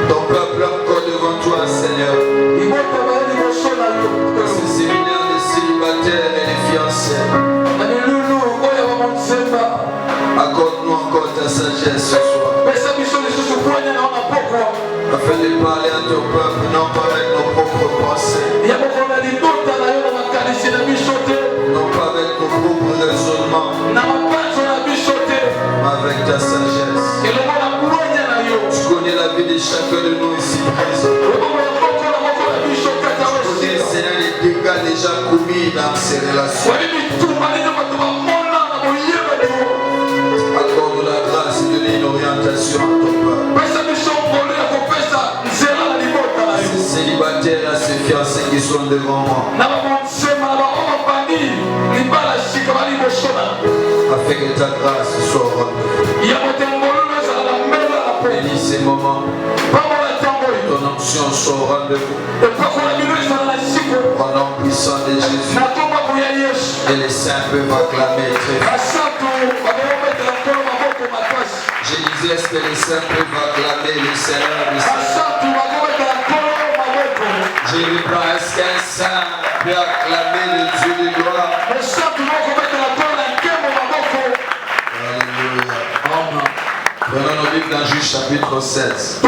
Ton peuple encore devant toi, Seigneur. Ce séminaire de célibataires et les fiancés. Accorde-nous encore ta sagesse ce soir. Afin de parler à ton peuple, non pas avec nos propres pensées. Non pas avec nos propres raisonnements. Mais avec ta sagesse. Tu connais la vie de chacun de nous ici présents. Tu connais, Seigneur, les dégâts déjà commis dans ces relations. Accorde la grâce et donne une orientation à ton peuple. Ces célibataires, à ces fiancés qui sont devant moi. Afin que ta grâce soit au rendez-vous. Bénis ces moments. Ton onction soit au rendez-vous. Au nom puissant de Jésus. Et les saints peuvent acclamer très fort. Je disais, est-ce que les saints peuvent acclamer le Seigneur des Seigneurs? Je lui prends, est-ce qu'un saint peut acclamer le Dieu de gloire? Alléluia. Prenons nos Bibles dans Juge chapitre 16.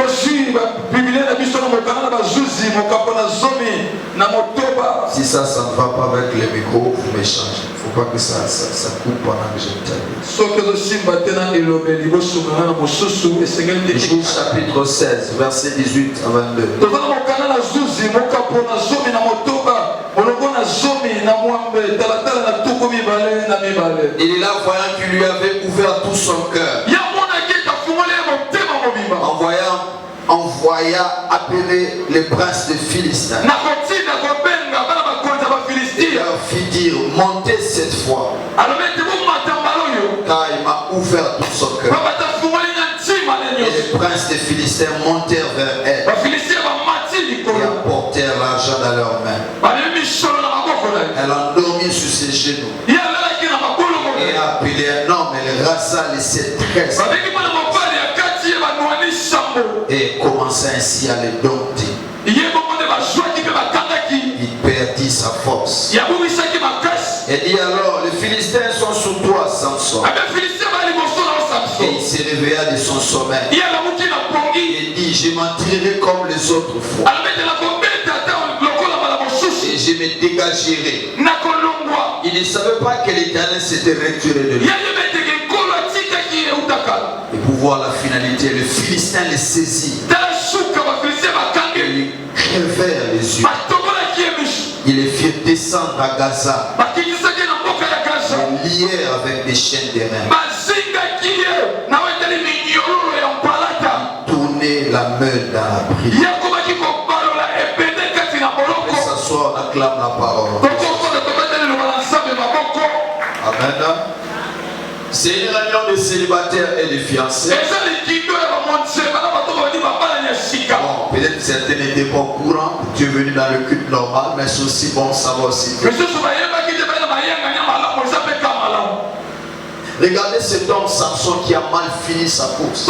Si ça ne va pas avec les micros, vous m'échangez. Il ne faut pas que ça coupe pendant que je t'aide. Juge chapitre 16, verset 18 à 22. Il est là voyant qu'il lui avait ouvert tout son cœur. Envoya appeler les princes de Philistins. Il leur fit dire, montez cette fois. Car il m'a ouvert tout son cœur. Et les princes de Philistins montèrent vers elle. Et apportèrent l'argent dans leurs mains. Elle endormit sur ses genoux. Et appelait un homme, elle rasa les sept tresses. Et commença ainsi à les dompter. Il perdit sa force. Et dit alors, les Philistins sont sous toi, Samson. Et il se réveilla de son sommeil. Et dit, je m'en tirerai comme les autres fois. Et je me dégagerai. Il ne savait pas que l'Éternel s'était retiré de lui. Et pour voir la finalité, le Philistin les saisit. Et lui crevèrent les yeux. Ils les firent descendre à Gaza. Ils lièrent avec des chaînes d'airain. Tourner la meule dans la prison. Et s'asseoir, on acclame la parole. Amen. C'est une réunion de célibataires et de fiancés. Bon, peut-être certains n'étaient pas au courant. Tu es venu dans le culte normal, mais c'est aussi bon de savoir aussi. Regardez cet homme Samson qui a mal fini sa course.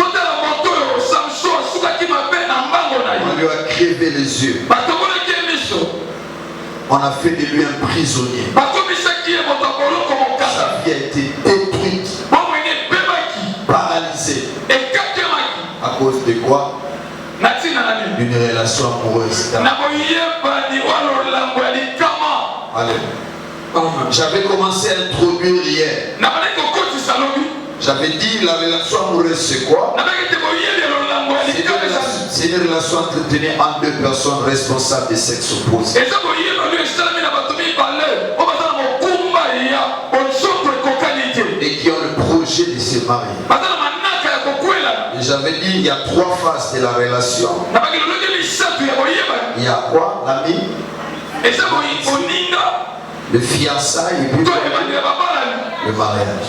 On lui a crevé les yeux. On a fait de lui un prisonnier. Sa vie a été détruite, paralysée. À cause de quoi? Une relation amoureuse. Allez. J'avais commencé à introduire hier. J'avais dit la relation amoureuse c'est quoi? C'est une relation entretenue entre deux personnes responsables des sexes opposés. Et qui ont le projet de se marier. Et j'avais dit il y a trois phases de la relation. Il y a quoi? L'ami, le fiançailles et puis le mariage.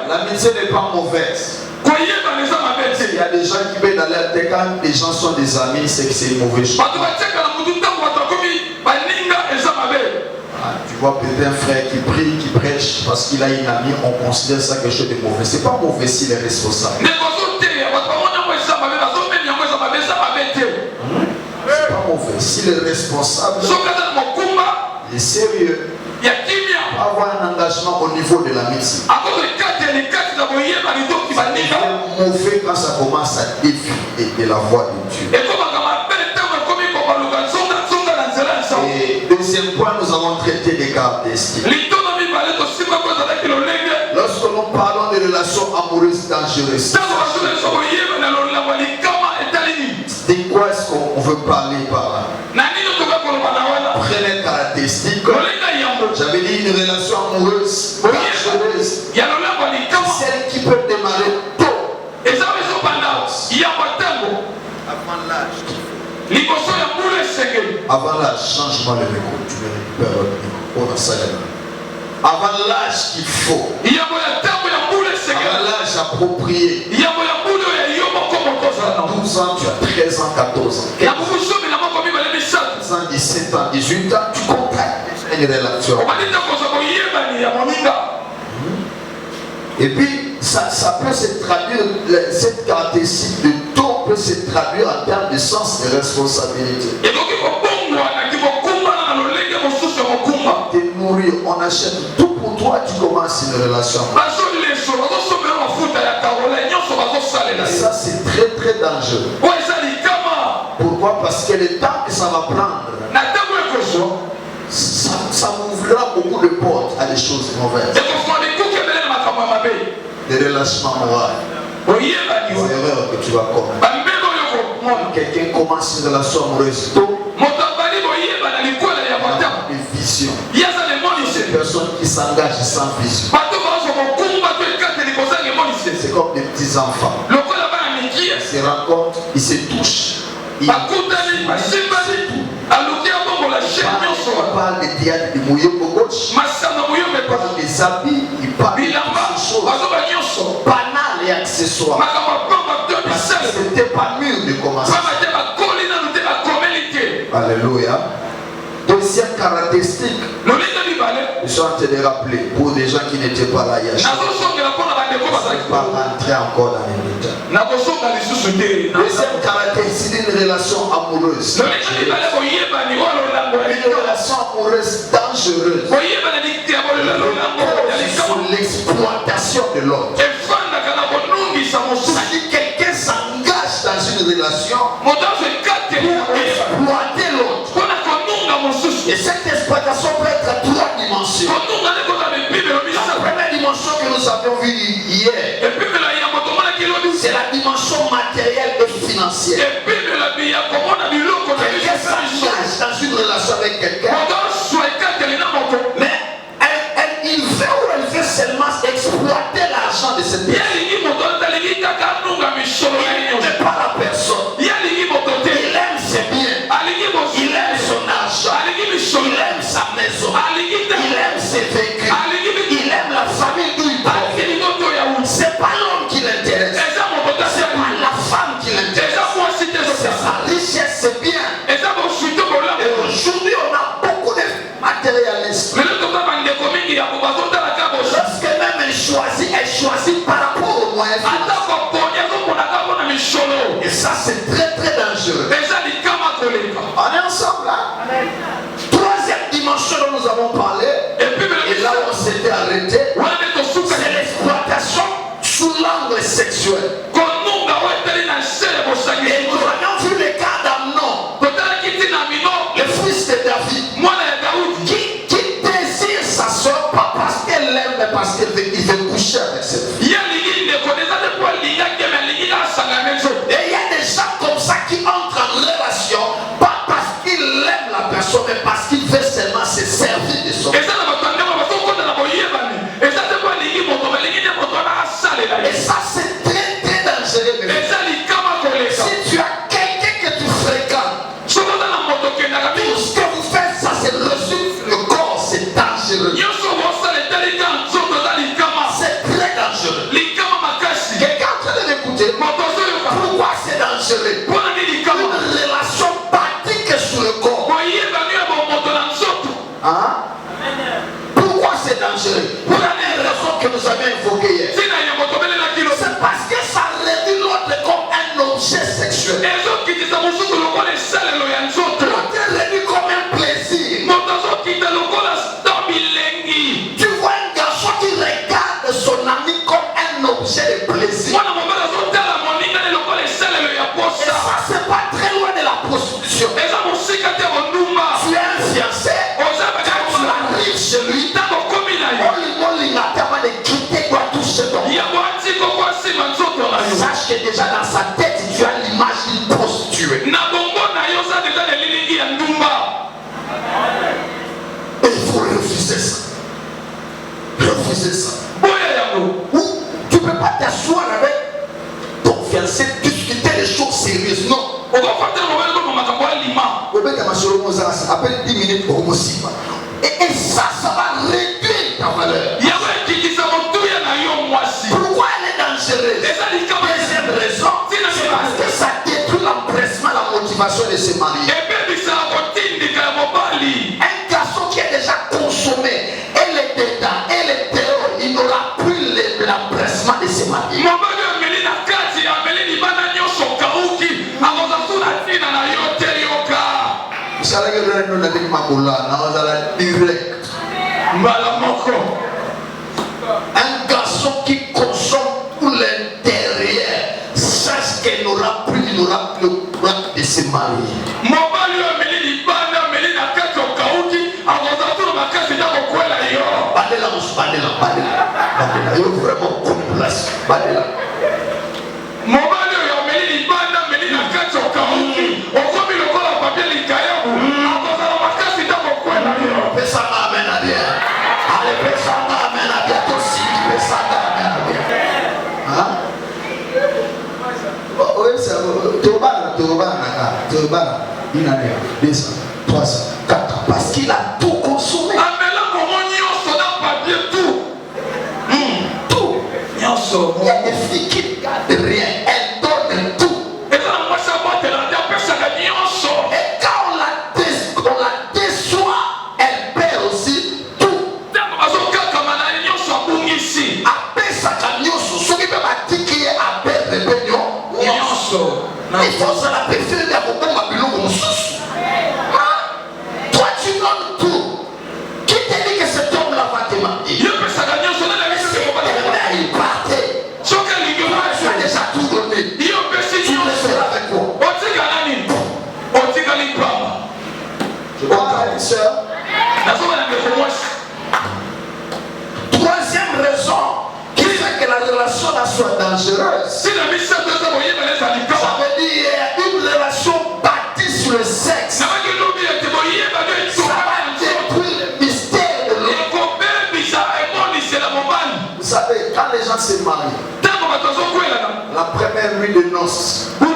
L'amitié n'est pas mauvaise. Il y a des gens qui veulent dans l'air, quand les gens sont des amis, c'est que c'est une mauvaise chose. Tu vois peut-être un frère qui prie, qui prêche parce qu'il a une amie, on considère ça quelque chose de mauvais. C'est pas mauvais s'il est responsable. C'est pas mauvais. S'il est responsable, il est sérieux. Il faut avoir un engagement au niveau de la médecine. C'est mauvais quand ça commence à défier de la voix de Dieu. Et deuxième point, nous avons traité des caractéristiques. Lorsque nous parlons de relations amoureuses dangereuses, de quoi est-ce qu'on veut parler par là? Première caractéristique, j'avais dit une relation amoureuse dangereuse, celle qui peut démarrer tôt, avant l'âge. Changement de micro, tu me récupères avant l'âge qu'il faut, avant l'âge approprié. 12 ans, tu as 13 ans, 14 ans, 15 ans, 17 ans, 18 ans, tu contractes une relation. Et puis, ça peut se traduire, cette caractéristique de taux peut se traduire en termes de sens de responsabilité. Te nourrir, on achète tout pour toi, tu commences une relation. Et ça, c'est très très dangereux. Pourquoi? Parce que le temps que ça va prendre, ça ouvrira beaucoup de portes à des choses mauvaises. Des relâchements moraux, des erreurs que tu vas commettre. Quelqu'un commence une relation amoureuse tôt, des visions. Ces personnes qui s'engagent sans vision, c'est comme des petits enfants. Ils se rencontrent, ils se touchent. Il parle des théâtres de Mouyembo gauche, il parle des habits, il parle de choses, banales et accessoires. C'était pas mûr de commencer. Alléluia. Deuxième caractéristique, je suis en train de rappeler pour des gens qui n'étaient pas là hier. Je ne vais pas rentrer encore dans les détails. Deuxième caractéristique d'une relation amoureuse. Une relation amoureuse dangereuse. Sur l'exploitation de l'autre. Si quelqu'un s'engage dans une relation pour exploiter l'autre, et cette exploitation peut être à 3 dimensions. La première dimension que nous avions vue hier, c'est la dimension matérielle et financière. Quelqu'un s'engage dans une relation avec quelqu'un, mais il veut ou elle veut seulement exploiter l'argent de cette personne. Il n'aime pas la personne. Il aime ses biens. Il aime son argent. Il aime sa maison. Il aime ses véhicules. Il aime la famille d'où il parle. C'est pas l'homme qui l'intéresse. C'est pas la femme qui l'intéresse. C'est sa richesse, c'est bien. Et aujourd'hui, on a beaucoup de matérialistes. Lorsque même elle choisit par rapport aux moyens financiers. Et ça, c'est très très dangereux. On est ensemble là. Troisième dimension dont nous avons parlé, et là où on s'était arrêté, c'est l'exploitation sous l'angle sexuel. Et nous avions vu le cas d'Amnon, le fils de David, qui désire sa soeur pas parce qu'elle l'aime, mais parce qu'il veut coucher avec cette fille. Et il y a des gens comme ça qui entrent en relation, pas parce qu'il aime la personne, mais parce qu'il veut seulement se servir de son. Et ça, c'est très très dangereux. Si tu as quelqu'un que tu fréquentes, tout ce que vous faites, ça c'est reçu le corps, c'est dangereux. C'est très dangereux. plaisir. Et ça, c'est pas très loin de la prostitution. Tu es un fiancé, quand tu arrives chez lui, on lui a tellement de quitter quoi toucher ton. Sache que déjà dans sa tête, tu as l'image d'une prostituée. Et il faut refuser ça. Refuser ça. Ou tu ne peux pas t'asseoir avec ton fiancé, discuter des choses sérieuses. Non. Appelle 10 minutes pour et ça va réduire ta valeur. Pourquoi elle est dangereuse? Deuxième raison, c'est parce que ça détruit l'empressement, la motivation de se marier. Un garçon qui est déjà consommé, elle est dedans, elle est dehors, il n'aura plus l'empressement de se marier. Un garçon qui consomme pour l'intérieur, sache qu'il n'aura plus le courage de se marier. Une année, 200, 300, 400, parce qu'il a tout consommé. Tout. Il y a des filles qui ne gardent rien, elles donnent tout. Et quand on la déçoit, elle perd aussi tout. Après ça, ce qui peut m'attiquer à perdre le pognon, il faut se la préférer d'avoir bon Babylone comme sous. Toi, tu donnes tout. Qui te dit que cet homme-là va te marier? Il partait. Tu as déjà tout donné. Tu le feras avec quoi? Je parle à une soeur. Troisième raison qui fait que la relation soit dangereuse. Ça veut dire une relation bâtie sur le sexe. Ça va détruire le mystère de l'homme. Vous savez, quand les gens se marient, la première nuit de noces, ils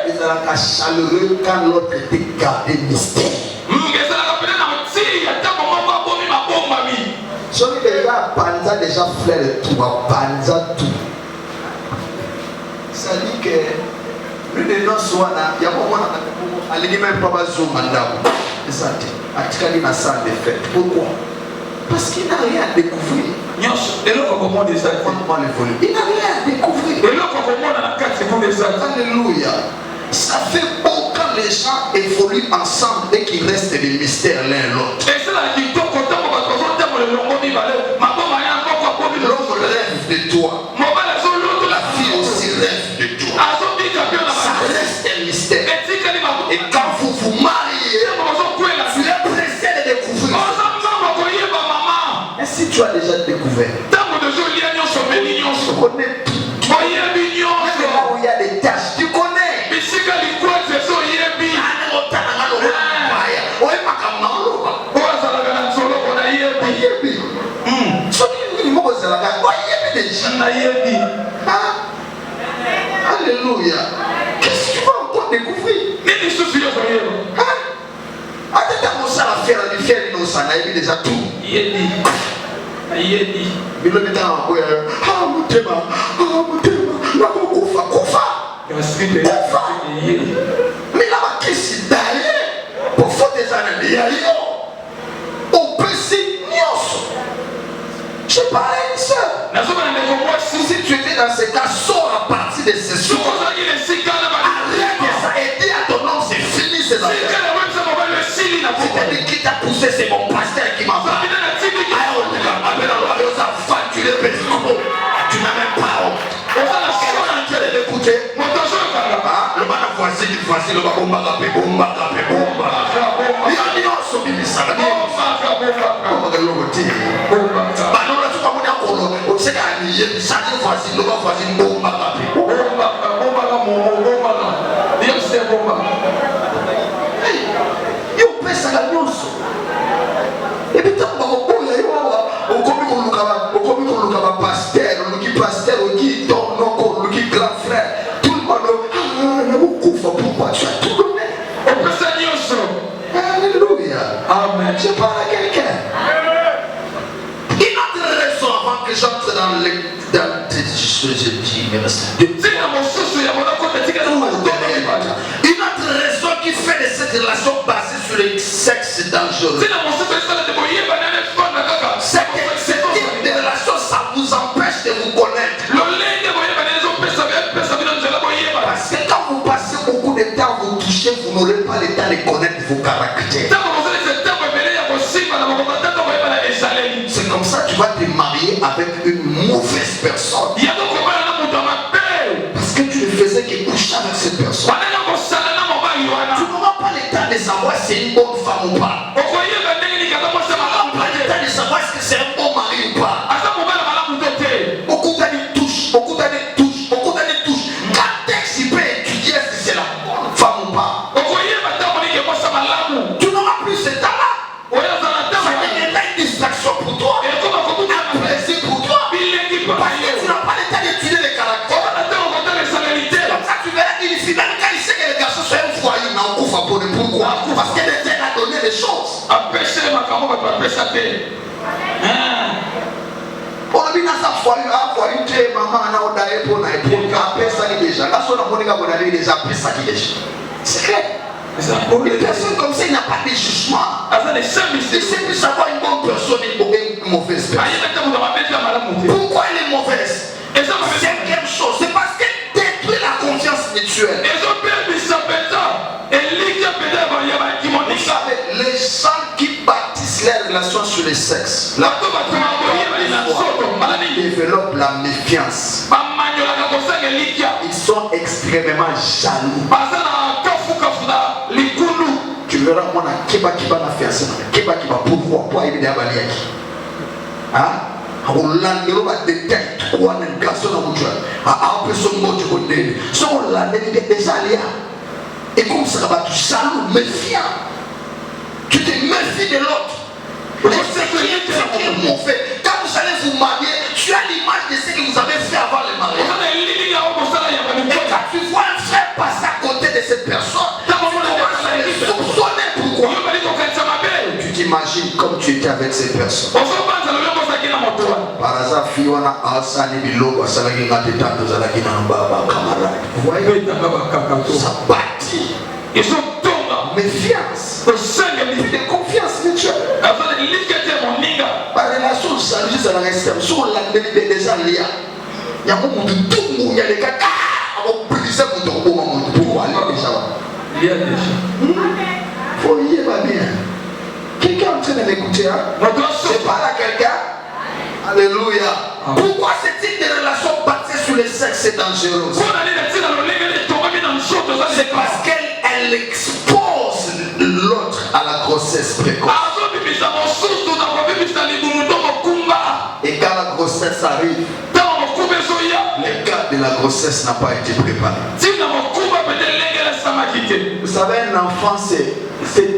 étaient chaleureux quand l'autre était gardé mystère. Celui déjà Panza déjà fait le tout, Panza tout. Ça dit que lui de nos soins, il y a beaucoup de même pas zoom madame. Ça dit, actuellement il a ça de fait. Pourquoi? Parce qu'il n'a rien à découvrir. Il n'a rien à découvrir. Alléluia. Ça fait beau quand les gens évoluent ensemble et qu'ils restent des mystères l'un l'autre. L'homme rêve de toi. La fille aussi rêve de toi. Ça reste un mystère. Et quand vous vous mariez, tu es pressé de découvrir. Et si tu as déjà découvert, tu connais tout. Même là où il y a des tâches, tu connais. Alléluia. Qu'est-ce que tu vas encore découvrir? Déjà tout. Mais là, qu'est-ce que pour faire des années, on peut s'y. Je parle à une soeur. Si tu étais dans ce cas, sors à partir de ce soir. Arrête ça et dis à ton nom, c'est fini ces affaires. C'est qui t'a poussé, c'est mon pasteur qui m'a fait. Tu n'as même pas honte. écouter. Le bas voici, le bas bomba. Il y a des gens qui sont ça. Et puis, pasteur, qui ton oncle, qui grand frère, tout le monde, pourquoi tu as tout donné? Alléluia. Amen. Je parle à quelqu'un. Une autre raison avant que j'entre dans le. Une autre raison qui fait de cette relation basée sur le sexe dangereux. Ce type de relation, ça vous empêche de vous connaître. Parce que quand vous passez beaucoup de temps à vous toucher, vous n'aurez pas le temps de connaître vos caractères. C'est comme ça que tu vas te marier avec une mauvaise personne. Parce que tu ne faisais que coucher avec cette personne. Tu n'auras pas le temps de savoir si c'est une bonne femme ou pas. Tu n'auras pas le temps de savoir si c'est un bon mari ou pas. Beaucoup d'années touchent. Quand est-ce qu'il peut étudier si c'est la bonne femme ou pas? Tu n'auras plus ce temps-là. Ça deviendra une distraction pour toi. Un plaisir pour toi. Parce que tu n'as pas le temps d'étudier les caractères. Comme ça, tu verras qu'il finit. Même quand il sait que les garçons sont un foyer, il n'a aucun favori. Pourquoi? Parce que Dieu a donné les choses. On a bien ça foyer, maman, on a déjà. Là, on a déjà pris ça qui est. C'est clair. Une personne comme ça, il n'a pas de jugement. Il sait plus savoir une bonne personne et une mauvaise personne. Pourquoi elle est mauvaise? Cinquième chose, c'est parce qu'elle détruit la confiance mutuelle. Vous savez, les gens qui bâtissent les relations sur le sexe, ils développent la méfiance. Ils sont extrêmement jaloux. Tu verras, moi, Keba na fiancé. Keba pourquoi il est à Baliaki? Hein? On l'a dit, on va détecter quoi un garçon à vous. À personne mot du côté. Si on l'a dit déjà là. Et comme ça va tu jaloux, méfiant. Tu te méfies de l'autre. C'est ce qui est fait. Quand vous allez vous marier, tu as l'image de ce que vous avez fait avant le mariage. Et quand tu vois un frère passer à côté de cette personne, tu commences à les soupçonner. Pourquoi? Tu t'imagines comme tu étais avec cette personne. Par hasard, Fiona Alsani Bilogo, Salagi Natetanto, Zalagi Nambaba, camarade. Vous voyez? Ça bâtit. Ils sont tombés. Méfiance. De confiance mutuelle. La relation de salut, ça la reste. Sur la déjà liée. Il y a beaucoup de tout le monde. Il y a des gars. On peut briser mon tombeau. Pourquoi aller déjà là? Il y a déjà. Faut y aller bien. Quelqu'un est en train de m'écouter. C'est pas là quelqu'un. Alléluia. Pourquoi ce type de relation basée sur le sexe est dangereuse? C'est parce qu'elle expose l'autre à la grossesse précoce. Et quand la grossesse arrive, le cas de la grossesse n'a pas été préparé. Vous savez, un enfant, c'est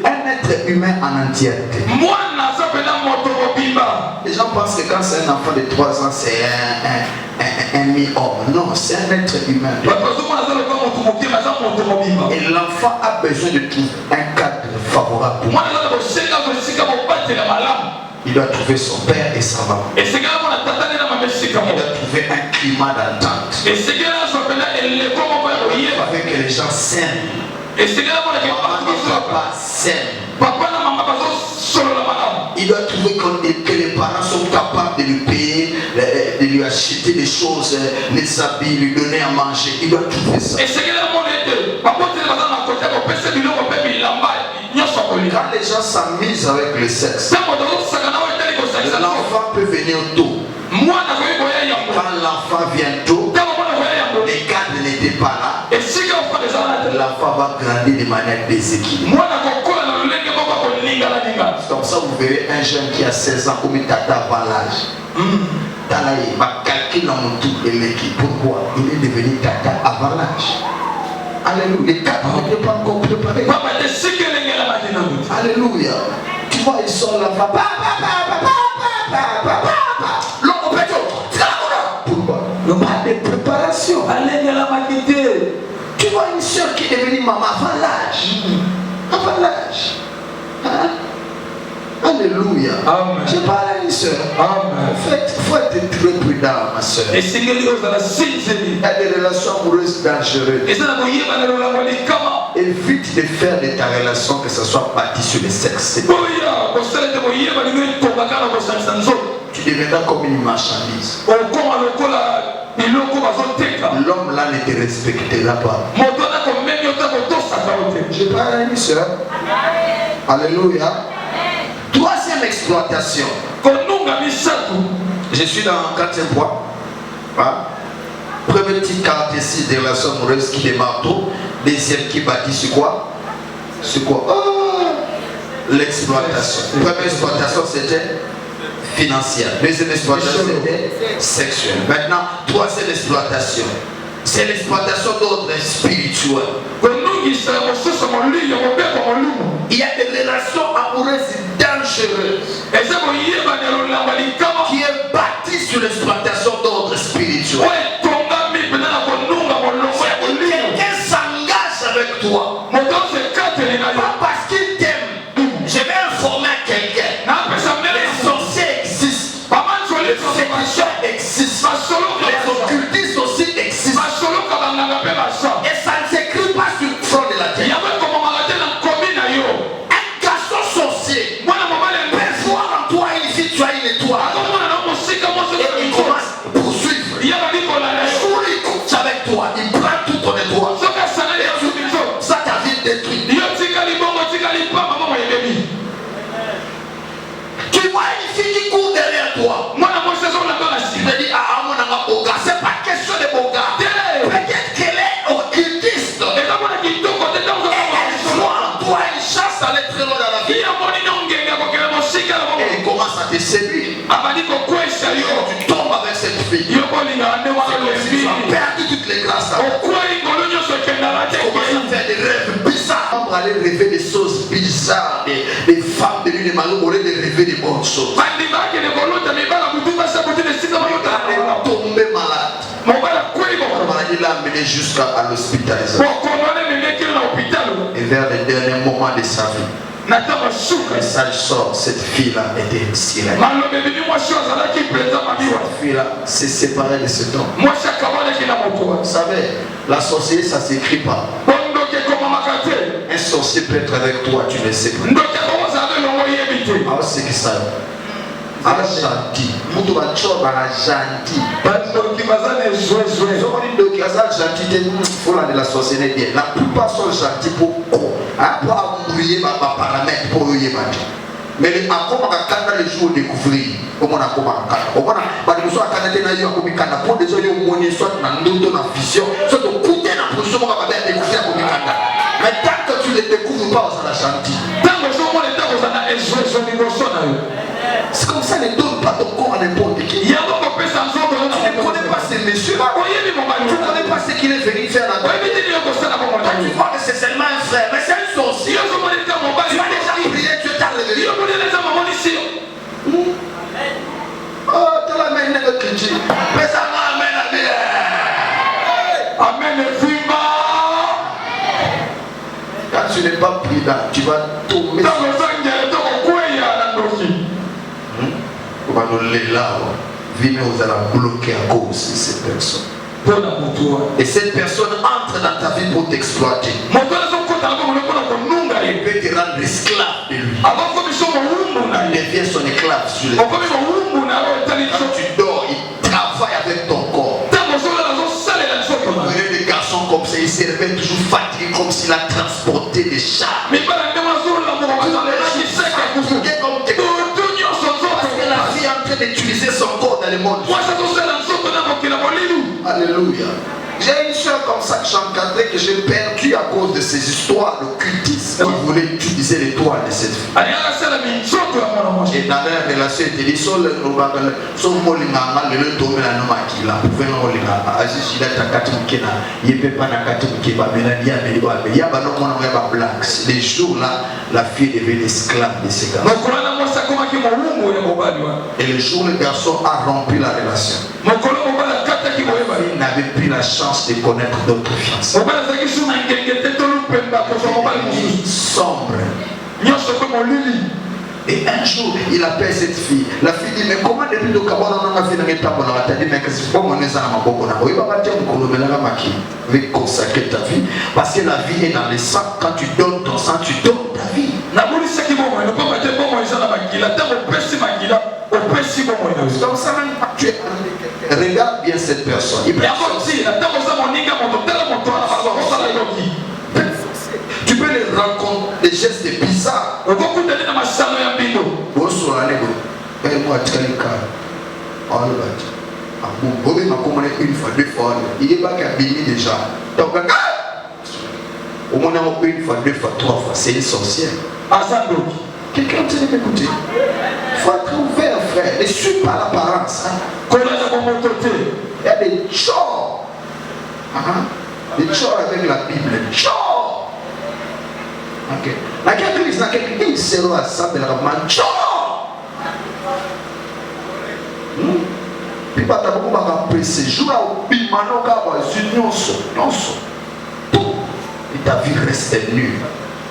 un être humain en entièreté. Les gens pensent que quand c'est un enfant de 3 ans, c'est un mi-homme. Non, c'est un être humain. Et l'enfant a besoin de trouver un cadre favorable. Il doit trouver son père et sa maman. Il doit trouver un climat d'entente. Avec que les gens s'aiment. Maman et papa s'aiment. Il doit trouver que les parents sont capables de lui payer, de lui acheter des choses, les habits, lui donner à manger. Il doit trouver ça. Quand les gens s'amusent avec le sexe, l'enfant peut venir tôt. Quand l'enfant vient tôt, les cadres n'était pas là, l'enfant va grandir de manière déséquilibrée. C'est comme ça vous verrez un jeune qui a 16 ans comme tata avant l'âge. Il va calculer dans mon tout et l'équipe. Pourquoi? Il est devenu tata avant l'âge. Alléluia. Les quatre n'étaient pas encore préparés. Alléluia. Tu vois, ils sont là. Pourquoi? Pas de préparation. Tu vois une soeur qui est devenue maman avant l'âge. Avant l'âge. Hein? Alléluia. Amen. Je parle à une soeur. Amen. En fait, il faut être très prudent, ma soeur. Il y a des relations amoureuses dangereuses. Évite de faire de ta relation que ce soit bâti sur le sexe. Tu deviendras comme une marchandise. L'homme là ne te respectera pas. Je parle à une soeur. Alléluia. Troisième exploitation. Je suis dans le 4e point. Première petite caractéristique des relations amoureuses qui démarre tôt. Deuxième qui bâtit sur quoi? Sur quoi? L'exploitation. Première exploitation c'était financière. Deuxième exploitation c'était sexuelle. Maintenant, troisième exploitation. C'est l'exploitation d'ordre spirituel. Il y a des relations amoureuses dangereuses qui est bâtie sur l'exploitation d'ordre spirituel. Quelqu'un s'engage avec toi, pas parce qu'il t'aime. Je vais informer quelqu'un. Les sorciers existent, les féticheurs existent, les occultistes aussi existent. Et ça ne s'écrit pas sur le front de la terre. Un garçon sorcier peut voir en toi une fille, tu as une étoile. Et il commence à poursuivre. Il couche avec toi, il prend tout ton étoile. Ça ta vie détruite. Tu vois une fille qui court derrière toi. Tu te dis, mon boga, c'est pas question de boga. Peut-être qu'elle est occultiste. Et elle voit en toi une chance d'aller très loin dans la vie. Et il commence à te séduire. Tu tombes avec cette fille. Tu as perdu toutes les grâces. Tu commences à faire des rêves bizarres. On va aller rêver des choses bizarres. Des femmes de lui, des maris, au lieu de rêver des bonnes choses. Tomber malade. Il l'a amené jusqu'à l'hospitalisation. Et vers les derniers moments de sa vie, le message sort, cette fille-là était une sirène. Cette fille-là s'est séparée de cet homme. Vous savez, la sorcellerie, ça ne s'écrit pas. Un sorcier peut être avec toi, tu ne sais pas. Alors c'est qui ça? Gentil. Mutu bachoba na gentil. De la sorcellerie. La plupart sont gentils pour embrouiller ma paramètre pour y battre. Mais les accords à le jour découvrir. Comment on a commencé? On a pour des gens soit dans notre vision, soit de coûter la position qu'on va découvrir. Mais tant que tu ne les découvres pas, on s'en a gentil. C'est comme ça, ne donne pas ton corps à n'importe qui. Tu ne connais pas ces messieurs. Tu ne connais pas ce qu'il est venu faire là-bas. Tu vois que c'est seulement un frère, mais c'est un sorcier. Tu as déjà prié, Dieu t'a révélé. Oh, tu l'as mis dans le chrétien. Mais ça m'amène à bien. Amen. Quand tu n'es pas prudent, tu vas tomber. On va nous les là. Venez, vous allez bloquer à cause de cette personne. Et cette personne entre dans ta vie pour t'exploiter. Il peut te rendre esclave de lui. Il devient son esclave sur les. Quand tu dors, il travaille avec ton corps. Vous voyez des garçons comme ça, ils se réveillent toujours fatigués comme s'il a transporté des chars. Parce que la fille est en train d'utiliser son corps dans le monde. Alléluia. J'ai une soeur comme ça que j'ai encadrée, que j'ai perdue à cause de ces histoires de cultistes qui voulaient utiliser l'étoile de cette fille. Et dans la relation, il dit les jours là, la fille devait esclave de ces garçons. Et le jour où le garçon a rompu la relation, la fille n'avait plus la chance de connaître d'autres fiancés. Sombre. Et un jour, il appelle cette fille. La fille dit, mais comment depuis le Cabana on a fait un état pour la tête, mais que c'est pas mon exemple, il va partir pour consacrer ta vie. Parce que la vie est dans le sang. Quand tu donnes ton sang, tu donnes ta vie. Comme ça, même tu es regarde bien cette personne. Tu peux les rencontrer des gestes bizarres. Une fois, deux fois, il est pas qu'habillé déjà. Donc, au moins une fois, deux fois, trois fois, c'est une sorcière. Quelqu'un te dit écoutez, il faut être ouvert, frère. Ne suis pas l'apparence. Il y a des chors. Des chors avec la Bible. Chors. Ok. Dans quelle église, dans quelle église, c'est là, ça, de la man. Chors. Puis, pas d'abord, on va rappeler ces jours-là, au bimano, non, tout. Et ta vie reste nulle.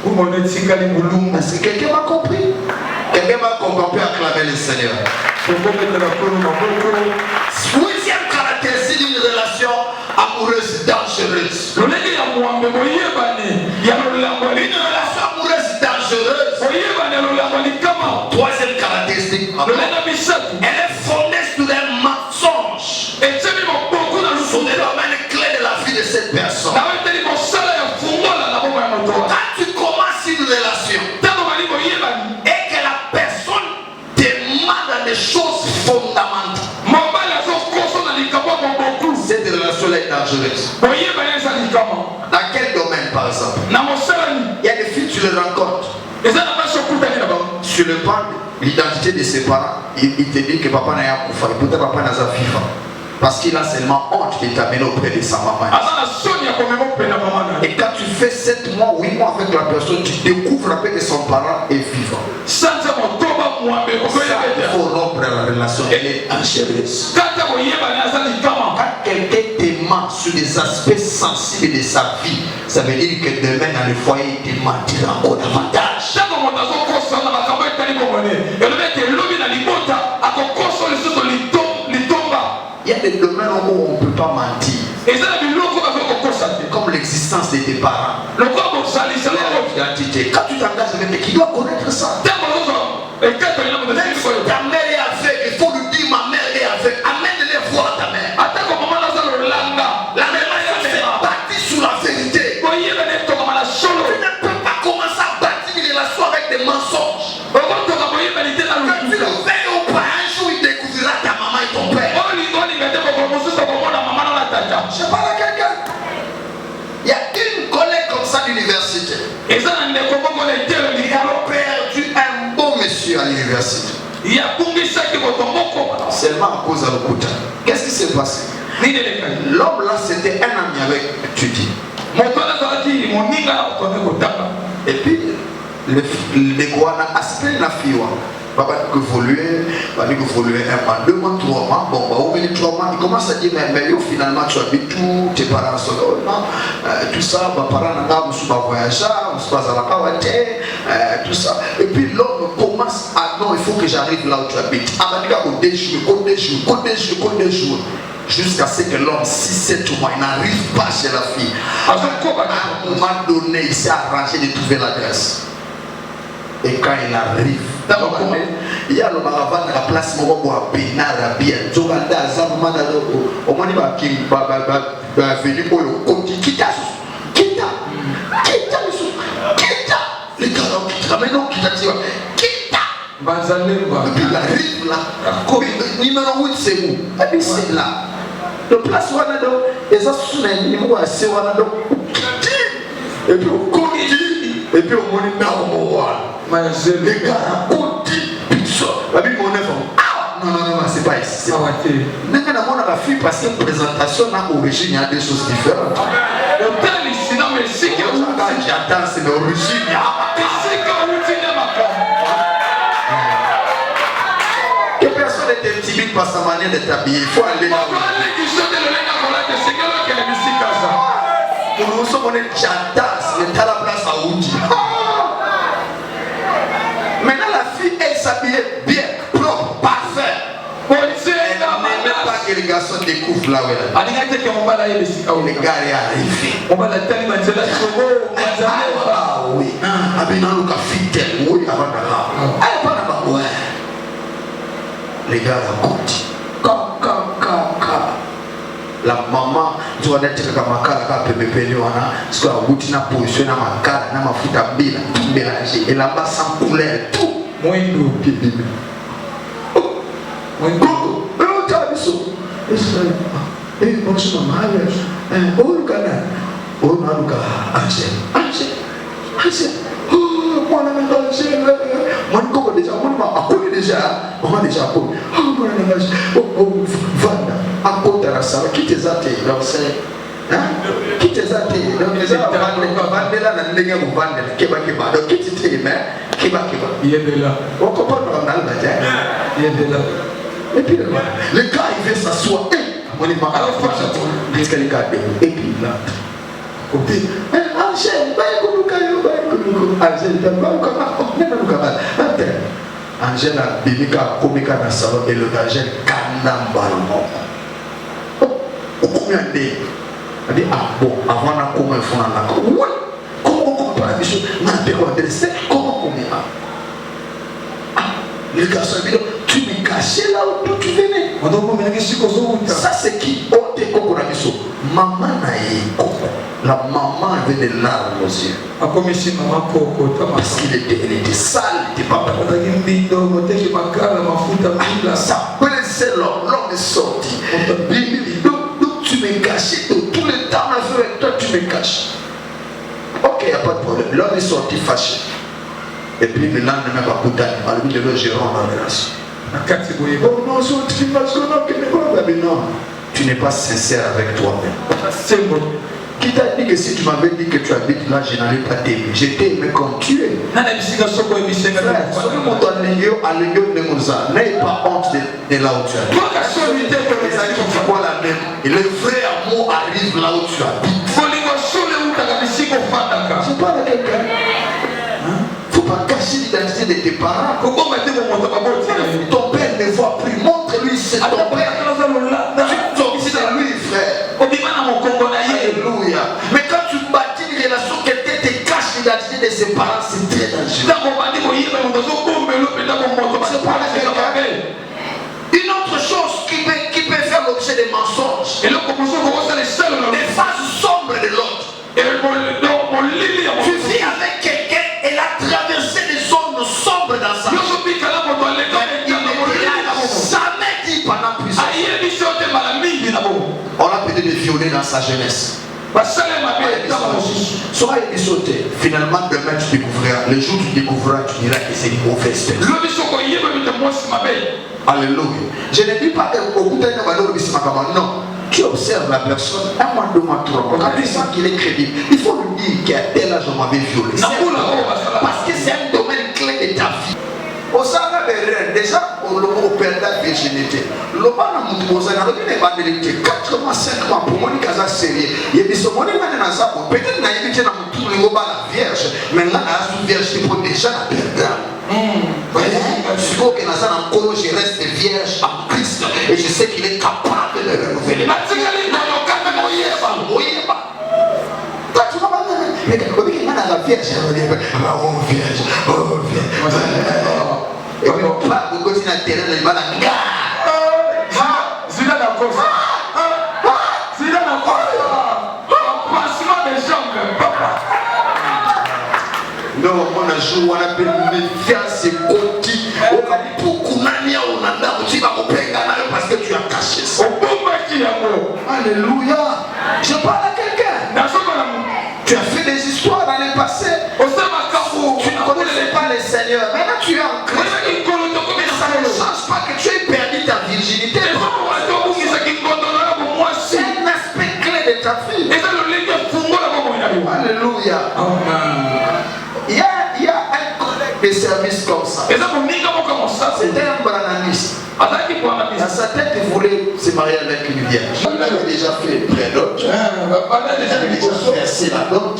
Est-ce que quelqu'un m'a compris? Quelqu'un m'a compris, on peut acclamer le Seigneur. Huitième caractéristique d'une relation amoureuse dangereuse. Une relation amoureuse dangereuse. Troisième caractéristique, elle est fondée sur un mensonge. Sur des domaines clés de la vie de cette personne. Quand tu commences une relation et que la personne te demande des choses fondamentales, cette relation-là est dangereuse. Dans quel domaine, par exemple? Il y a des filles, tu les rencontres. Sur le plan de l'identité de ses parents, il te dit que papa n'a pas fait, peut-être papa n'a pas fait. Parce qu'il a seulement honte de t'amener auprès de sa maman. Et quand tu fais 7 mois, 8 mois avec la personne, tu découvres après que son parent est vivant. Ça, il faut rompre la relation. Elle est dangereuse. Quand quelqu'un te ment sur des aspects sensibles de sa vie, ça veut dire que demain dans le foyer, il te mentira encore davantage. Il y a des domaines où on ne peut pas mentir. Comme l'existence de tes parents. L'identité. Quand tu t'engages avec qui doit connaître ça. Ta mère est aveugle, il faut lui dire ma mère est aveugle. Amène-les voir ta mère. La relation c'est bâti sur la vérité. Tu ne peux pas commencer à bâtir une relation avec des mensonges. Que tu le veilles ou pas, un jour il découvrira ta maman et ton père. Je parle à quelqu'un. Il y a une collègue comme ça d'université. Ils ont perdu un beau monsieur à l'université. Seulement à cause de l'Okuta. Qu'est-ce qui s'est passé? L'homme là c'était un ami avec Tudi. Et puis le Guana aspect la fille. Papa que évoluer un mois, 2 mois, 3 mois. Bon, au bout de 3 mois, il commence à dire mais finalement tu habites tout, tes parents sont là, tout ça, mes parents n'ont pas voyagé, on se passe à la Kawate, tout ça. Et puis l'homme commence à non, il faut que j'arrive là où tu habites. Ah, mais au déjouer. Jusqu'à ce que l'homme, 6-7 mois, il n'arrive pas chez la fille. À un moment donné, il s'est arrangé de trouver l'adresse. Et quand il arrive, il y a le maravan à la place de Bénard, bien. Zoganda, Zamana, au moins il va venir pour le côté. Kita. Les gars, mais non, Kita. Et puis il arrive là. Numéro 8, c'est où? Et puis c'est là. Le place où on a Et ça, c'est un niveau assez voilà donc. Et puis on continue. Et puis on monte dans le moral. Les gars, on continue. La Bible on est comme non, c'est pas ici. C'est pas ici. Nous avons la fille parce que présentation n'a origine, il y a des choses différentes. J'attends, c'est l'origine. Que personne n'est timide par sa manière d'être habillé. Il faut aller là. Pour nous sommes j'attends, c'est à la place à Oudi. Maintenant la fille, elle s'habille bien, propre, parfait. Elle n'aime pas que les garçons découvrent là où elle est. Les gars arrivent. Ah oui. Les gars racontent. La maman doit être comme un cara qui peut me payer parce que la route n'a pas positionné ma cara, n'a pas foutu à bille, tout mélangé. Et là-bas sans couleur, tout. Moi, il nous pied bébé. Mais on t'a dit ça. Et bonjour, maman. Oh, le canard. Oh, non, le gars. Angèle. Oh, moi, la même Angèle. Moi, je connais déjà. Moi, je connais déjà. Oh, moi, oh, Vanda. À côté de la salle, qui t'es athée, donc c'est. Qui t'es athée, donc les gens vendent là, dans les gens vous vendent, donc qui t'es mais, qui va. Il est là. On comprend dans le bâtiment. Il est là. Et puis le gars, il vient s'asseoir. On est pas à la fois, qu'est-ce que les gars disent? Et puis là. Angèle, Angèle, Angèle a bimika komika na salon et le Angèle kanambalmo. Combien de a dit ah bon avant na comment il faut na oui comment on comprend la mission na peut adresser comment comment le garçon dit tu me cachais là où tu venais ça c'est qui on te comprend la mission maman na la maman avait des larmes aux yeux. Parce qu'il était sale, il n'était pas bon. Ça blessait l'homme, l'homme est sorti. Donc tu me cachais, tout le temps on a fait avec toi, tu me caches. Ok, il n'y a pas de problème. L'homme est sorti fâché. Et puis le lendemain, lui de le gérant dans la relation. Non, tu n'es pas sincère avec toi-même. C'est bon. Qui t'a dit que si tu m'avais dit que tu habites là, je n'allais pas t'aimer. Je t'ai aimé comme tu es. N'ayez pas honte de là où tu habites. Et le vrai amour arrive là où tu habites. Je parle à quelqu'un. Il ne faut pas cacher l'identité de tes parents. Ton père ne voit plus. Montre-lui, c'est ton père. C'est lui, frère. Alléluia. Mais quand tu bâtis une relation, quelqu'un te cache l'identité de ses parents, c'est très dangereux. Une autre chose qui peut faire l'objet des mensonges, des phases sombres de l'autre. Tu vis avec quelqu'un, elle a traversé des zones sombres dans sa vie. Jamais dit pendant plusieurs années. On l'a peut-être violé dans sa jeunesse. Finalement, demain tu découvriras. Le jour où tu découvriras, tu diras que c'est une mauvaise personne. Alléluia. Je ne dis pas que non. Tu observes la personne, un mois, 2 mois, 3 mois. Quand tu sens qu'il est crédible, il faut lui dire qu'à tel âge on m'avait violé. Parce que c'est un domaine clé de ta vie. Au sein de déjà, on perd la virginité. Le ban a monté aux années, il va délicter 4 mois, 5 mois pour moi, il a sérieux. Il y a des sommes, peut-être qu'il a évité dans tout le monde la vierge, mais là, la vierge, il faut déjà la perdre. Je crois que dans un colo, je reste vierge en Christ et je sais qu'il est capable de le renouveler. Mais tu vas pas mais quand il y a la vierge, oh vierge. Et puis on va continuer à terre de la non, on a joué, on appelle méfiance et côté. Beaucoup d'années, on a dit, tu vas me parce que tu as caché ça. Alléluia. Je parle à quelqu'un. Tu as fait des histoires dans le passé. Tu ne connaissais pas le Seigneur. Maintenant tu es en Christ. Mais ça ne change pas que tu aies perdu ta virginité. C'est un aspect clé de ta vie. Alléluia. Il y a un collègue de service comme ça. C'était un branamiste. Dans sa tête, il voulait se marier avec une vierge. Il avait déjà fait près d'autres. Il avait déjà versé la dot.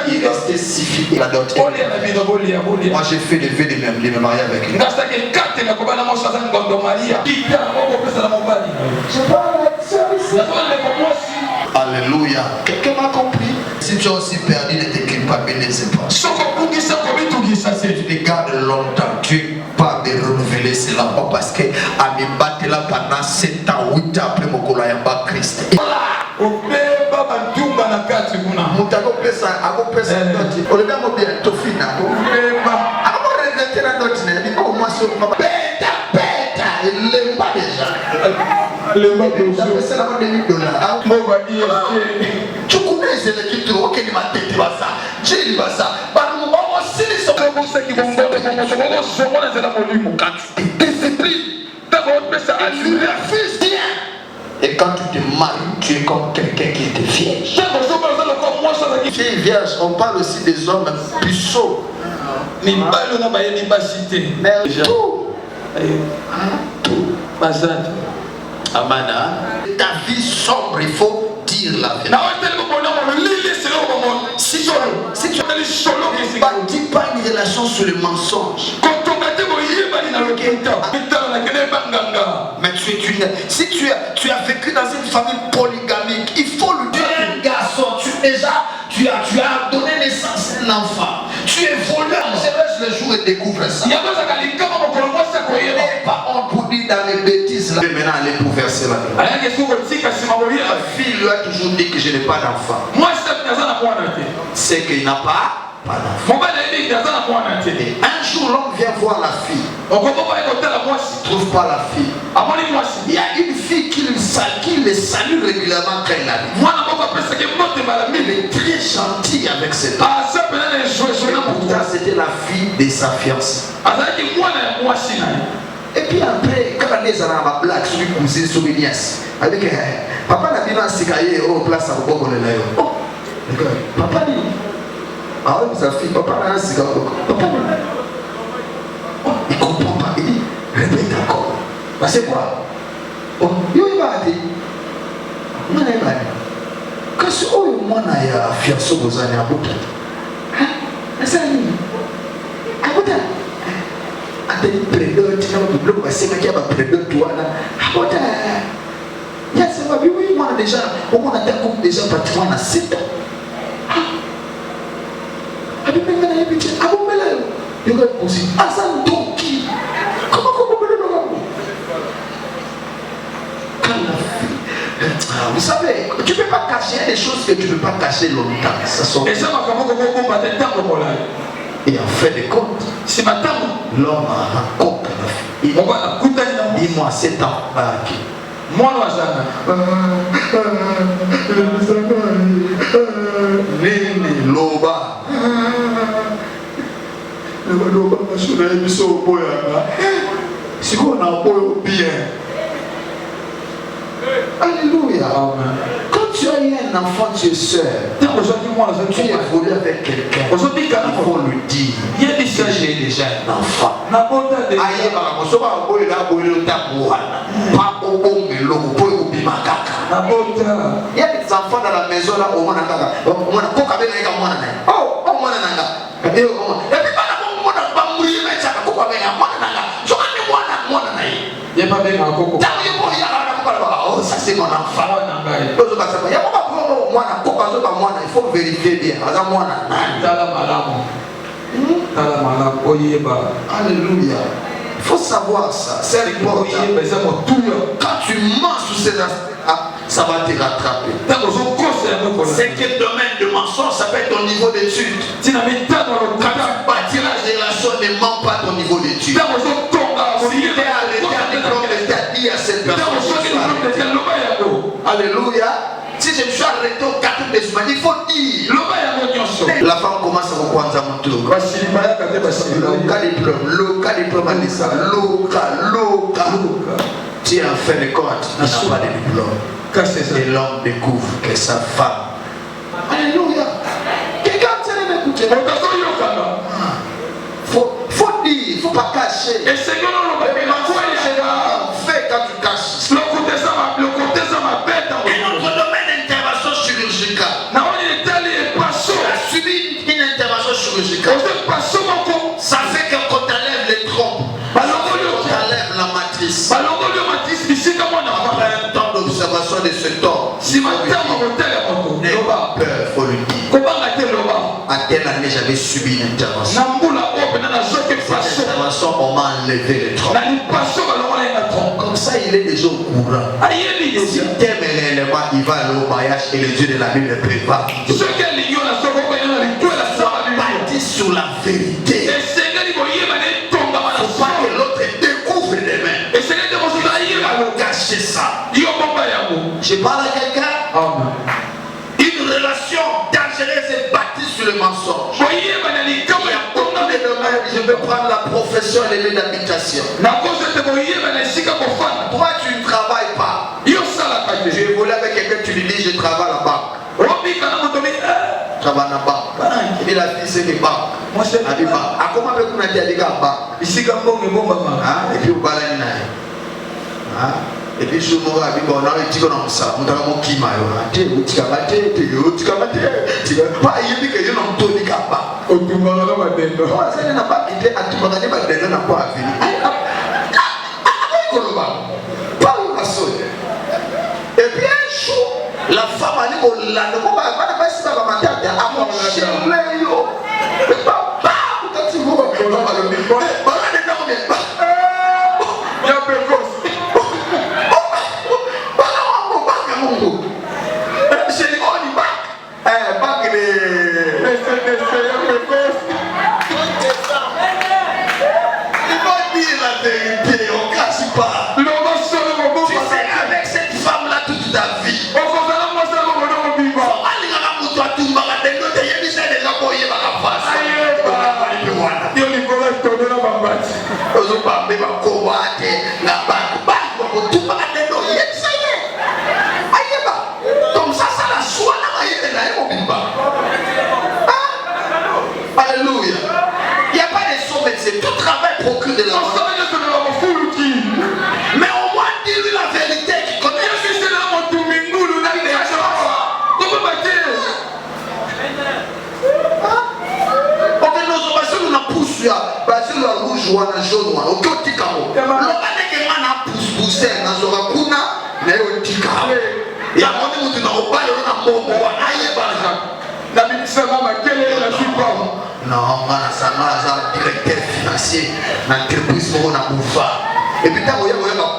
Il restait 6 filles la dot. Moi, j'ai fait le vœu de me marier avec une. Alléluia. Quelqu'un m'a compris. Si tu as aussi perdu, ne te culpabilise pas. Tu te gardes longtemps. Tu n'es pas de renouveler cela. Parce que à me battre là pendant 7 ans, 8 ans après mon Kolayamba Christ. Tu connais l'équipe de Rocky qui m'a tête basa. J'ai basa. Et quand tu te maries, tu es comme quelqu'un qui était vierge. Qui est vierge, on parle aussi des hommes puceaux. Mais tout. Amana, ta vie sombre, il faut dire la vérité. Si tu ne bâtis pas une relation sur le mensonge, mais si tu as vécu dans une famille polygamique, il faut le dire. Tu es un garçon, tu as donné naissance à un enfant. Tu es voleur. Je laisse le jour et découvre ça. Il y a pas honte pour dire dans les bêtises là. Maintenant, aller pour verser la vie. Ma fille lui a toujours dit que je n'ai pas d'enfant. C'est qu'il n'a pas d'enfant. Et un jour, l'homme vient voir la fille. Il ne trouve pas la fille. Il y a une fille qui le salue régulièrement quand il arrive. Elle est très gentille avec cette homme. Pourtant, c'était la fille de sa fiancée. Et puis après, quand on est à la blague sur une cousine, sur une nièce, avec papa n'a pas dit au place à Bobo. Oh, papa dit, ah oui, sa fille, papa n'a pas dit, papa dit, oh, il ne comprend pas, il dit, répète encore. Bah c'est quoi? Oh, il va dire, non, il va dire, quand ce que moi n'a fiancé aux années à Bouta, hein, ça y est, à Bouta. Ateli prédot tina bloc basema kia ba prédot wana abota ya sema bibi mwana déjà au moins nataka déjà pratiquement na 7 ans abi menga na yebi abomela yo yoga kusi asa ndoki comment belo vous savez, tu ne peux pas cacher des choses que tu ne peux pas cacher longtemps. Ça sort. Et ça m'a et en fait de compte, l'homme raconte la fille. Dis-moi 7 ans. Moi, Nini Loba. C'est quoi on a un boy bien? Alléluia. Quand tu as eu un enfant, tu es seul. Tu évolues avec quelqu'un. Il faut le dire. J'ai déjà un enfant. Il y a des enfants dans la maison là au ça c'est mon enfant. Il faut vérifier bien. Alléluia. Il faut savoir ça. C'est important. Quand tu mens sur ces aspects-là, ça va te rattraper. C'est quel domaine de mensonge, ça peut être ton niveau d'études. Quand tu bâtis la relation, ne mens pas ton niveau d'études. Si tu es à l'état de l'homme, tu as dit à cette personne. Alléluia. il faut dire. La femme commence à reprendre à mon tour. Tu as fait le compte, il n'a pas de diplôme. Et l'homme découvre que sa femme. Alléluia. Quelqu'un tient l'écouter. Faut dire, il ne faut pas cacher. Et c'est fait quand tu caches. Et notre domaine d'intervention chirurgicale. A subi une intervention chirurgicale. Ça fait que quand tu enlèves les trompes, quand tu enlèves la matrice, après un temps d'observation de ce temps, n'aie pas peur, il faut lui dire. À telle année, j'avais subi une intervention. Cette intervention, on m'a enlevé les trompes. Comme ça, il est déjà au courant. S'il t'aime réellement, il va aller au mariage et le Dieu de la Bible le prépare. Bâti sur la vérité. Il ne faut pas que l'autre découvre demain. Il va cacher ça. Je parle à quelqu'un. Une relation dangereuse est bâtie sur le mensonge. Je vais prendre la profession et les d'habitation. Toi, tu ne travailles pas. Tu es volé avec quelqu'un, tu lui dis je travaille à la banque. Travaille à la banque. Et la fille c'est que banque. Elle dit banque. À comment on a dit à la banque? Ici comme bon et puis au balai. Et puis je me dis bon, on a dit qu'on a ça. On a dit qu'on a dit qu'on a dit qu'on a dit pas il dit que je n'en tourne pas. On ça n'a pas été à tout le monde n'a pas venir. Et puis un jour, la femme a dit qu'on l'a comme ça, ça la soie alléluia. Il n'y a pas de somme, c'est tout travail procure de l'argent. Mais au moins dis-lui la vérité qui connaît. Ok, nos ovations nous la poussent là. Parce que la rouge ou la jaune ou ok, au ticao. Le bané que moi n'a poussé, n'a zora kuna, n'a eu ticao. Il y a mon émoute dans le bas, il y a un bon bois, aïe, barja. La ministre maman, quelle est la support? Non, ça m'a directeur financier, l'entreprise pour la bouffa. Et puis, tu as un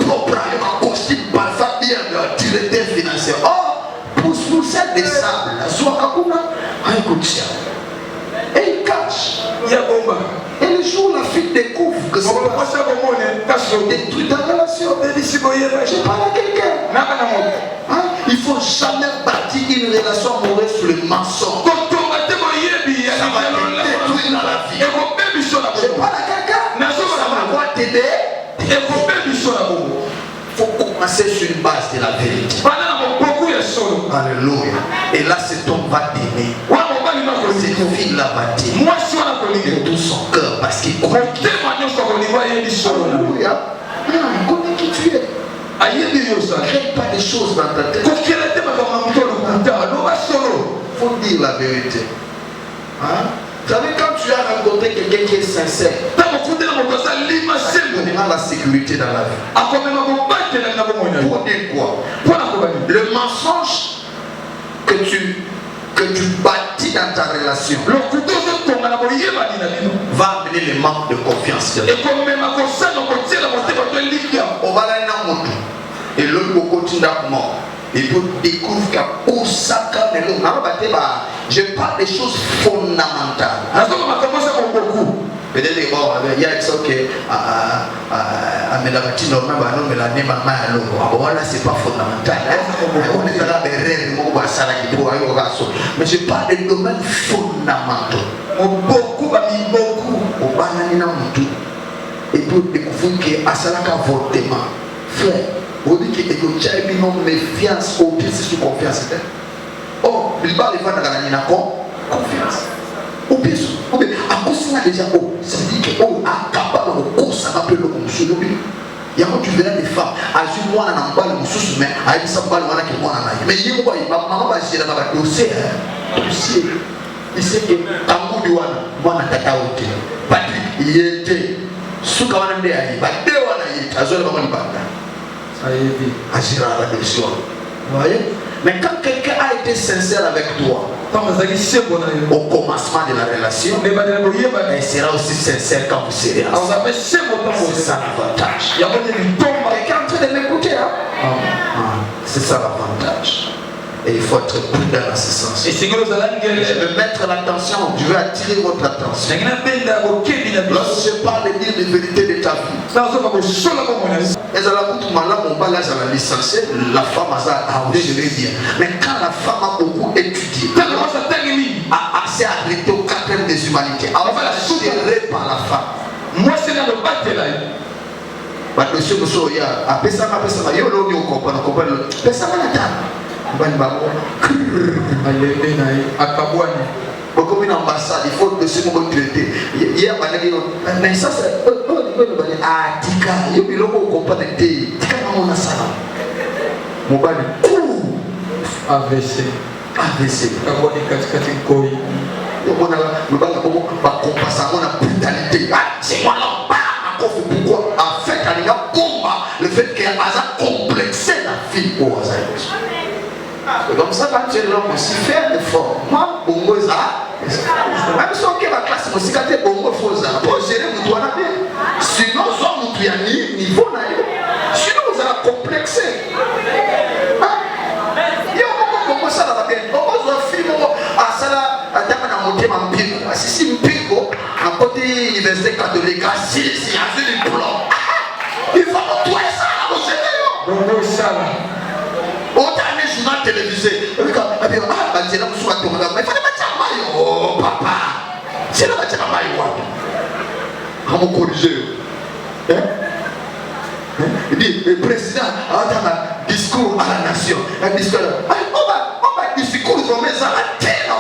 propre, un costume parfait bien, directeur financier. Oh, pour celle des sables, la soie kakuna, un coup de chien. Et il cache. Et le jour, la fille découvre que c'est pas détruit ta relation. Je parle à quelqu'un. Il ne faut jamais bâtir une relation amoureuse sur le mensonge. Ça va te détruire dans la vie. Je parle à quelqu'un. Ça va t'aider. Il faut commencer sur une base de la vérité. Alléluia. Et là, cet homme va t'aimer. Cette fille-là va t'aimer. De tout son cœur parce qu'il connaît. Alléluia. Il connaît qui tu es. Ne crée pas des choses dans ta tête. Il faut dire la vérité. Vous savez, quand tu as rencontré quelqu'un qui est sincère, il donnera la sécurité dans la vie. Pour dire quoi? Le mensonge que tu bâtis dans ta relation va amener le manque de confiance. Et l'autre continue d'abord. Il faut découvrir que pour ça, je parle des choses fondamentales. Peut-être que bon, il y a ça que à Mélamati normalement, non, mais la nema malo. Voilà, c'est pas fondamental. On est là des rêves, on va s'arrêter pour aller au rasso. Mais je parle des domaines fondamentaux. Beaucoup, au bananina mutu. Et pour découvrir que à Salaka votement, frère, on dit que le tchaïbi non méfiance, au pied c'est sous confiance. Oh, il va les vendre à la confiance. Au pied, à cause de déjà, ça veut dire que oh, à capable de course, ça rappelle le monsieur. Il y a tu verras des femmes, à une mois dans le bal, mon sous mais à une samba, voilà qui moi en mais il y a quoi, maman va essayer dans le dossier, dossier. Il sait que Tamou Douane, moi na tata ote, Patrick, il était sous quand on est allé, bah deux on a été, à zone de banda. Ça y est, agir à la question. Vous voyez? Mais quand quelqu'un a été sincère avec toi, au commencement de la relation, il sera aussi sincère quand vous serez ensemble. C'est ça l'avantage. Quelqu'un est en train de m'écouter. C'est ça l'avantage. Et il faut être prudent dans ce sens. Je veux mettre l'attention, je veux attirer votre attention. Lorsque je parle de dire la vérité de ta vie, la femme a géré bien. Mais quand la femme a beaucoup étudié, a assez arrêté au 4e des humanités, a été gérée par la femme. Moi, c'est dans le bâtiment. Monsieur Moussoya, a personne à personne, il y a un compagnon, personne à la table. Comme une ambassade, il faut que ce moment traité. Hier, mais ça c'est ah, Tika, il y a un compagnon, Tika, on a ça. Mon bali, AVC. AVC. On a le bal, on va compasser, on a brutalité. C'est moi là, pourquoi? En fait, il y a le fait qu'elle a complexé la fille au hasard. C'est comme ça quand tu es l'homme aussi, fais un effort. Moi, bongo ça. Même si on est la classe, moi, si tu es bongo, il faut ça. Pour gérer, vous doit bien. Sinon, vous avez un niveau. Sinon, vous allez complexer. Il y a beaucoup bongo ça là-bas. On va faire un film à ça là, à Damana monter ma pico. Si c'est une pico, à côté université catholique, si c'est un diplôme. Il faut tout ça là, vous savez. Bongo ça là. Autant les journaux télévisés, il fallait oh papa, c'est là que tu as mal corriger. Il dit, le président a un discours à la nation. Un discours, on va discours comme ça,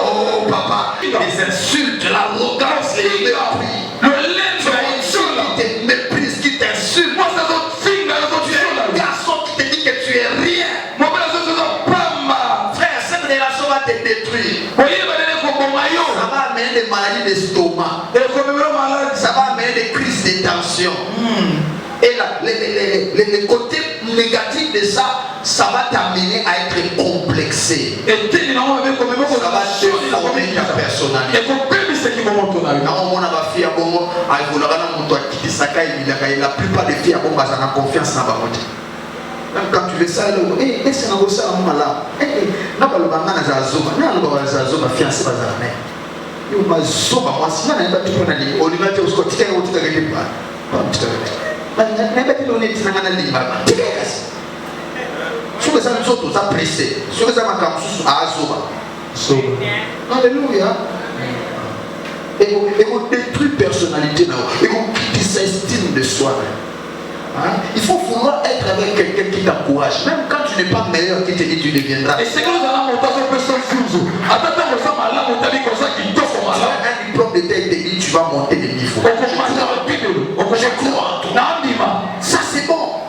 oh papa, les insultes, l'arrogance, les mépris. Le lait, qui te méprise, qui t'insulte. Moi, c'est autre signe, tu es un garçon qui te dit que tu es rien. Te détruire. Ça va amener des maladies d'estomac. Ça va amener des crises de tension. Et là, les côtés négatifs de ça, ça va t'amener à être complexé. Ça va déformer ta personnalité. La plupart des filles ont confiance dans la bonté. Même quand tu veux ça, c'est un ça là. Non, pas le banana zazoba. Non, pas le zazoba fiancé bazarne. Il m'a zoba moi si on n'a pas tout on a dit. On lui va te उसको tika ou tika quelque part. Pas tika. Mais n'a pas dit on est tika na limba. Tika kasi. Sur les autres tous à presser. Sur les amants comme sous à zoba. Zoba. Alléluia. Et on détruit personnalité là. Et on quitte sa estime de soi. Il faut vouloir être avec quelqu'un qui t'encourage. Même quand tu n'es pas meilleur, qui te dit tu deviendras. Et c'est que nous allons monter sur personne sous. Attends, on s'en va là, on t'a dit comme ça qu'il t'offre comme ça. Un diplôme de tête te dit tu vas monter des niveaux. On croit en toi. Ça c'est bon.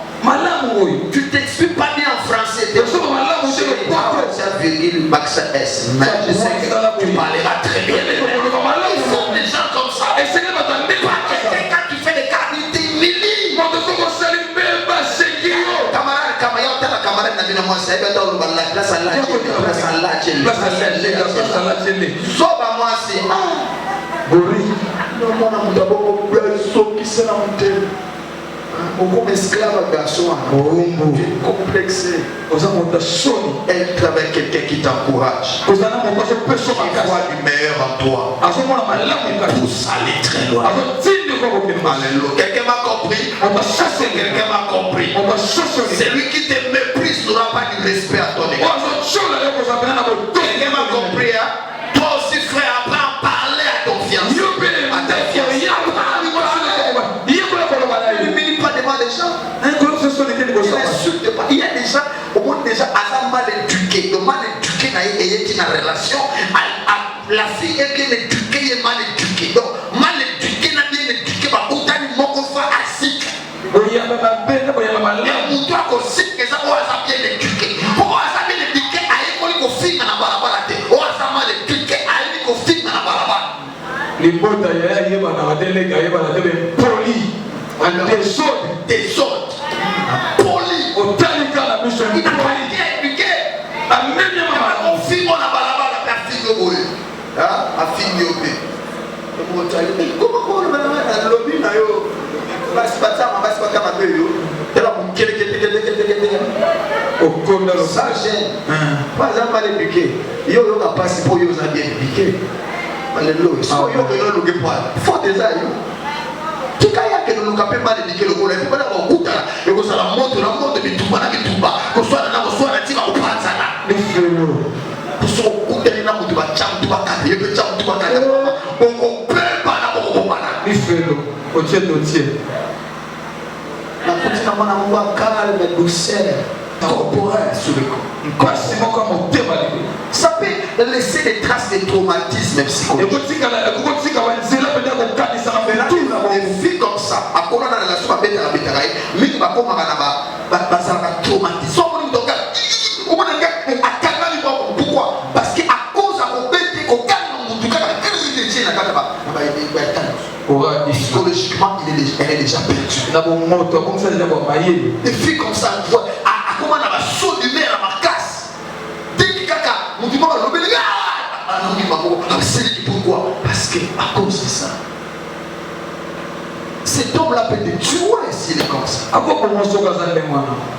Tu t'exprimes pas bien en français. Tu as virgule max S. Mais je sais que tu parleras très bien. Il faut des gens comme ça. Et c'est que quand tu fais des qualités, camarade na bina moi c'est bien dans le place à la soba moi c'est bori non mon amour d'abord qui c'est la montée Beaucoup esclave garçon, tu es complexé. Elle travaille quelqu'un qui t'encourage. Qui voit du meilleur en toi. Qui pousse à aller très loin. Alléluia. Quelqu'un m'a compris. Quelqu'un m'a compris. Celui qui te méprise n'aura pas du respect à ton égard. Quelqu'un m'a compris. Toi aussi, frère, apprends à parler à ton fiancé. À ta fiancée. Ne mérite pas devant les gens. Il y a des gens, au moins déjà, à mal éduqué. Le mal éduqué n'a été une relation. La fille est bien éduquée, elle est mal éduquée. Donc, mal éduqué n'a bien éduqué. Où t'as mis mon coffre assis. Et où toi, aussi, que ça va bien éduqué. Pourquoi ça bien éduqué? Aïe, on est confirmé dans la barabara. On ça mal éduqué, aïe, on est confirmé dans la barabara. Les potes, il y a poli. Des autres. Poli. Au Talika, la mission. Il n'a pas été éduqué. On filme, on a balabala, la fille de Boé. La fille de Boé. Comment on a lobby na yo? Basi batama yo. Tela mon kele. Au corner de ça gêne. Pas mal éduqué. Yo ka passer pour yo ça bien éduqué. Alléluia. So yo que no lugue pas. Faut des aïeux. Kikaya que nous capé mal éduqué le collègue. Pas dans goûta. Et que ça la monte de bituba na bituba. Que soit na tima ko panzana. Pour so goûta na mutu ba cham tu ba kata. Yo be cham tu ba kata. On peut pas na ko bana. Ni felo. Otier. La petite maman a moi calme, douceur, temporaire sur le corps. Ça peut laisser des traces de traumatisme psychologique. Des filles comme ça, à quoi on a la relation avec la bétaille, mais qui va comme un traumatisme. Pourquoi? Parce qu'à cause de mon bébé, au calme, on psychologiquement, elle est déjà perdue. Des filles comme ça, à comment on a saut d'humeur à ma casse. Dès que caca, mon dimanche, pourquoi? Parce qu'à cause de ça, cet homme-là peut te tuer s'il est comme ça.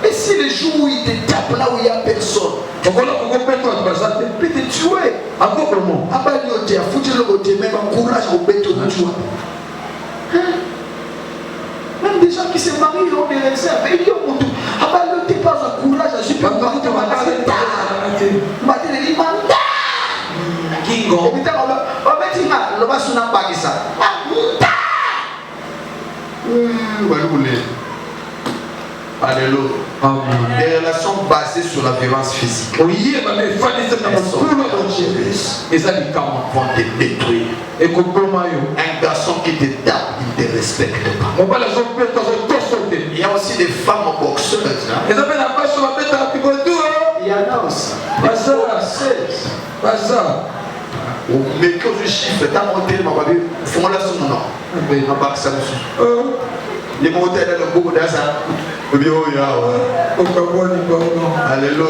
Et si le jour où il te tape là où il n'y a personne, il peut te tuer. Même des gens qui se marient ont des réserves. Et ils ont tout. Ne t'es pas un courage à super marquer. Alléluia. Des relations basées sur la violence physique. Vont te détruire. Un garçon qui te tape, il ne te respecte pas. Il y a aussi des femmes boxeuses. Il y en a aussi. Mais que je chiffre, t'as monté ma baby, faut la son nom. Ma bac ça dessus. Les montées dans le bout d'asa. Alléluia.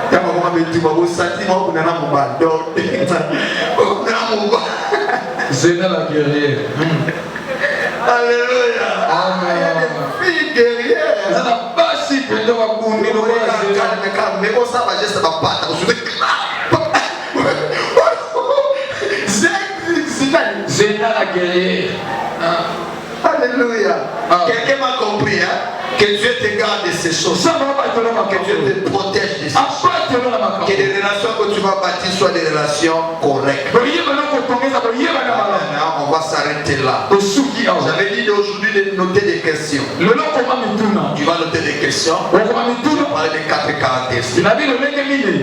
T'as ma maman tu vas vous sentir moi pour n'avoir mon bas. Donc, on a mon bas. C'est dans la guerrière. Alléluia. Amen. Fille guerrière. Ça n'a pas si peu de ma boue. Mais on s'en va juste à ma patte. C'est dans la guerrière. Alléluia. Quelqu'un m'a compris, hein? Que Dieu te garde de ces choses. Que Dieu te protège de ces choses. Que les relations que tu vas bâtir soient des relations correctes. On va s'arrêter là. J'avais dit d'aujourd'hui de noter des questions. Tu vas noter des questions. Tu vas parler des 4 caractéristiques.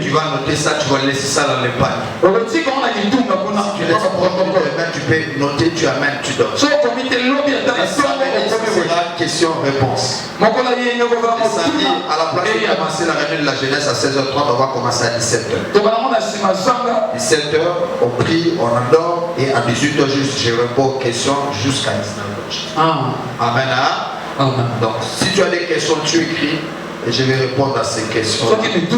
Tu vas noter ça, tu vas laisser ça dans les paniers. Si tu laisses pas, tu peux noter, tu amènes, tu donnes. C'est la question-réponse. À la place de commencer la réunion de la jeunesse à 16h30, on va commencer à 17h. 17h, on prie, on adore et à 18h juste, je réponds aux questions jusqu'à 19h. Amen. Donc, si tu as des questions, tu écris. Et je vais répondre à ces questions. Il est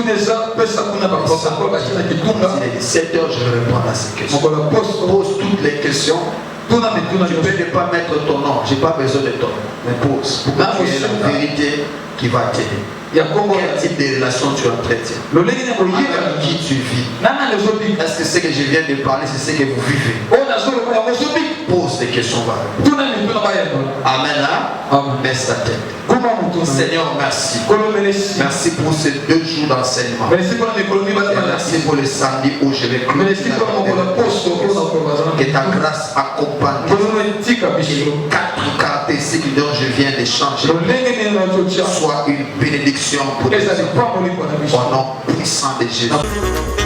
17h, je vais répondre à ces questions. Pose toutes les questions. Tu peux ne pas mettre ton nom. Je n'ai pas besoin de ton nom. Mais pose. Pour que tu aies la vérité qui va t'aider. Quel type de relation tu entretiens? Avec qui tu vis? Est-ce que ce que je viens de parler, c'est ce que vous vivez? Pose des questions. Amen. Baisse ta tête. Seigneur, merci. Merci pour ces 2 jours d'enseignement. Merci pour le samedi où je vais clôturer. Que ta grâce accompagne les 4 caractéristiques dont je viens d'échanger. Soit une bénédiction pour nous. Au nom puissant de Jésus.